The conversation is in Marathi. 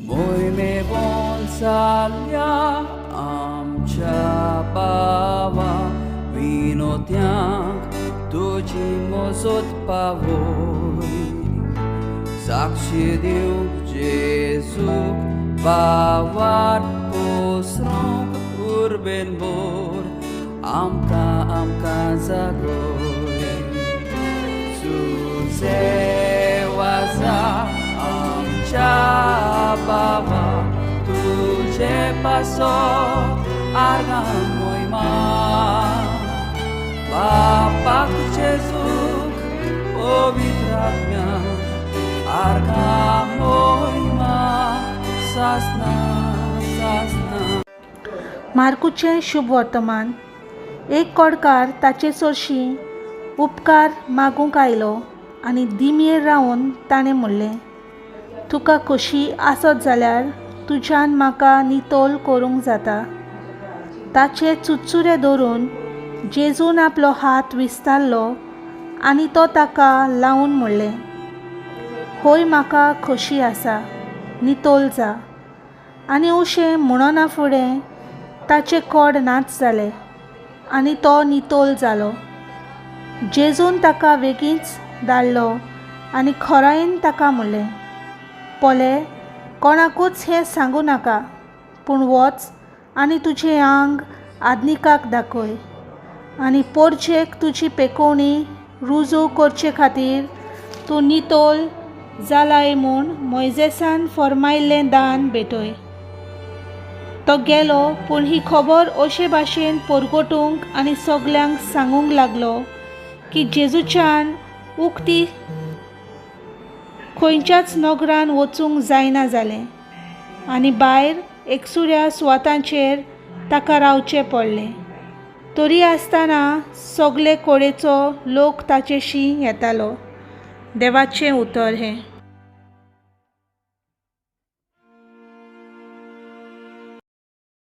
मोहिमेवोन चालल्या आमच्या बावा विनोद्यांक तुजी मोजोत पावोय साक्षी दिवंक जेजूक बावार पोसरूंक उर्बेन बोर आमकां जागोय तुजे वाजा आमच्या बाबा तुझे पासो आर्गां मोहिमा बापाक जेजूक पवित्र आत्म्या आर्गां मोहिमा सासना सासना। मार्कूचें शुभ वर्तमान। एक कोडकार ताचे चडशी उपकार मागूंक आयलो आनी दिमेर रावन ताणें म्हणलें, तुका खोशी आसत जाल्यार तुज्यान म्हाका नितोल करूंक जाता। ताचे चुचुरे धरून जेजून आपलो हात विस्तारलो आनी तो ताका लावन म्हणलें, होय म्हाका खोशी आसा, नितोल जा। आनी अशें म्हणना फुडें ताचे कोड नाच जाले आनी तो नितोल जालो। जेजून ताका बेगीनच धाडलो आनी खोरायेन ताका म्हणलें, पोले कोणाकूच हें सांगू नाका, पूण वच आनी तुजें आंग आदनिकाक दाखय आनी पोरचेक तुजी पेकोवणी रुजू करचे खातीर तूं नितोल जालाय म्हूण मोइजेसान फर्मायिल्लें दान भेटय। तो गेलो, पूण ही खबर अशे भाशेन परगटूंक आनी सगल्यांक सांगूंक लागलो की जेजूच्यान उक्ती खंयच्याच नगरान वचूंक जायना जालें आनी भायर एकसुऱ्या सुवातांचेर ताका रावचें पडलें। तरी आसतना सगळे कडेचो लोक ताचेशी येतालो। देवाचें उतर हें।